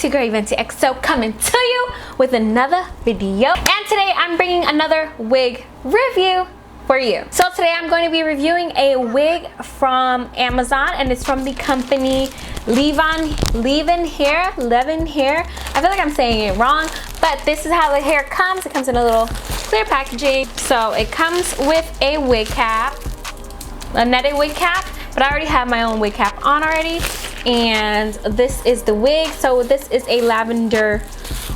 your girl Leeven XO coming to you with another video. And today I'm bringing another wig review for you. So today I'm going to be reviewing a wig from Amazon, and it's from the company Leeven hair. I feel like I'm saying it wrong, but this is how the hair comes. It comes in a little clear packaging. So it comes with a wig cap, a netted wig cap, but I already have my own wig cap on already. And this is the wig. So this is a lavender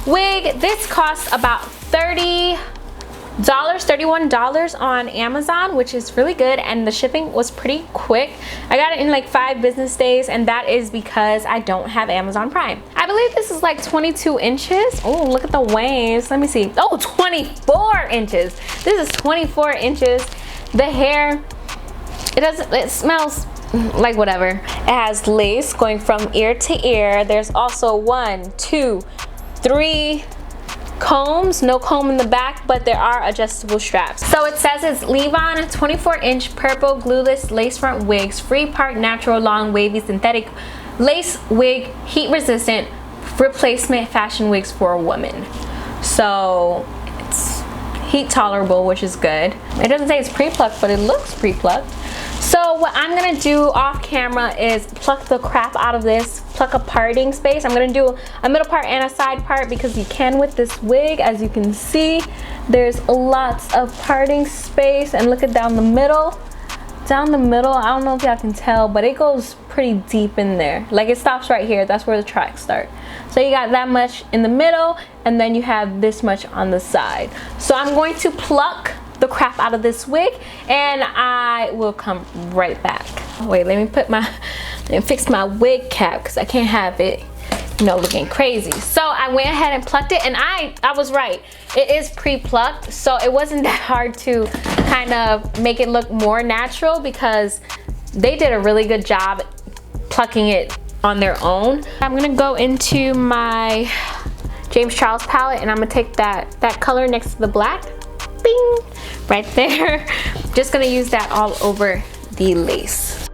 wig. This costs about $31 on Amazon, which is really good, and the shipping was pretty quick. I got it in like 5 business days, and that is because I don't have Amazon Prime. I believe this is like 22 inches. Oh, look at the waves. Let me see. Oh, 24 inches. This is 24 inches. The hair, it smells like whatever. It has lace going from ear to ear. There's also 1, 2, 3 combs. No comb in the back, but there are adjustable straps. So it says it's Leeven 24-inch purple glueless lace front wigs, free part natural long wavy synthetic lace wig, heat resistant replacement fashion wigs for a woman. So it's heat tolerable, which is good. It doesn't say it's pre-plucked, but it looks pre-plucked. So what I'm gonna do off camera is pluck the crap out of this, pluck a parting space. I'm gonna do a middle part and a side part because you can with this wig. As you can see, there's lots of parting space, and look at down the middle. Down the middle, I don't know if y'all can tell, but it goes pretty deep in there. Like it stops right here. That's where the tracks start. So you got that much in the middle, and then you have this much on the side. So I'm going to pluck the crap out of this wig, and I will come right back. Wait, let me fix my wig cap because I can't have it, you know, looking crazy. So I went ahead and plucked it, and I was right. It is pre-plucked, so it wasn't that hard to kind of make it look more natural because they did a really good job plucking it on their own. I'm gonna go into my James Charles palette, and I'm gonna take that color next to the black. Bing! Right there. Just gonna use that all over the lace.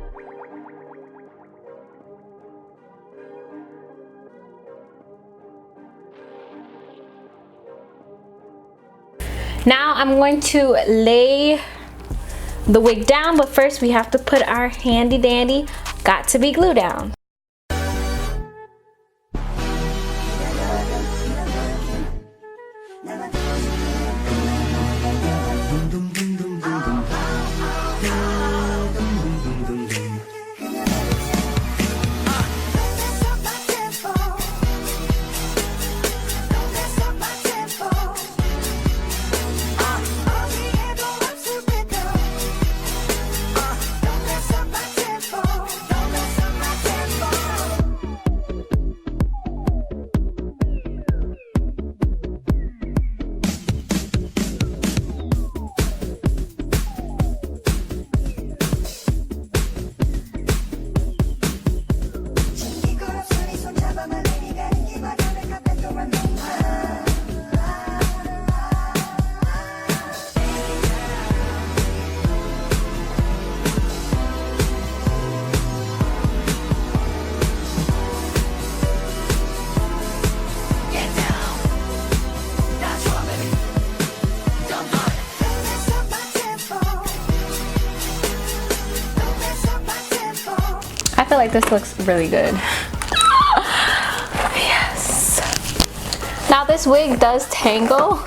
Now I'm going to lay the wig down, but first we have to put our handy dandy got to be glue down. I feel like this looks really good. Yes. Now this wig does tangle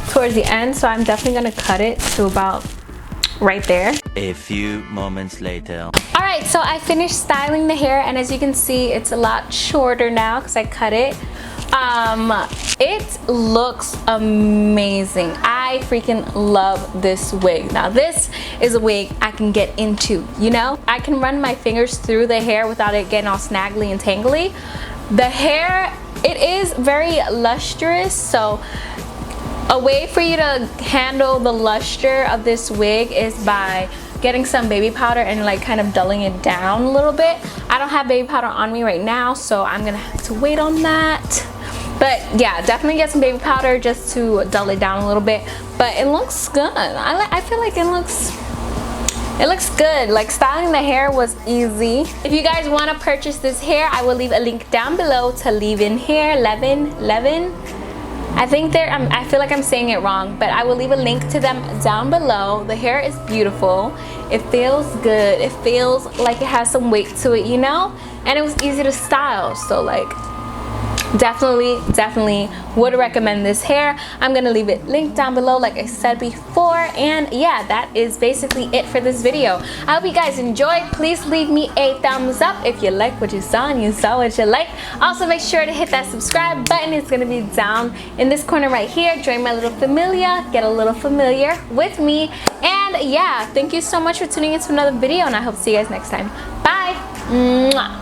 towards the end, so I'm definitely gonna cut it to about right there. A few moments later. All right, so I finished styling the hair, and as you can see, it's a lot shorter now because I cut it. It looks amazing. I freaking love this wig. Now this is a wig I can get into, you know? I can run my fingers through the hair without it getting all snaggly and tangly. The hair, it is very lustrous, so a way for you to handle the luster of this wig is by getting some baby powder and like kind of dulling it down a little bit. I don't have baby powder on me right now, so I'm gonna have to wait on that. But yeah, definitely get some baby powder just to dull it down a little bit. But it looks good. I feel like it It looks good. Like, styling the hair was easy. If you guys want to purchase this hair, I will leave a link down below to Leeven hair. Leeven. I think I feel like I'm saying it wrong, but I will leave a link to them down below. The hair is beautiful. It feels good. It feels like it has some weight to it, you know? And it was easy to style. So like, definitely would recommend this hair. I'm gonna leave it linked down below like I said before. And yeah, that is basically it for this video. I hope you guys enjoyed. Please leave me a thumbs up if you like what you saw and you saw what you like. Also make sure to hit that subscribe button. It's gonna be down in this corner right here. Join my little familia, get a little familiar with me. And yeah, thank you so much for tuning into another video, and I hope to see you guys next time. Bye. Mwah.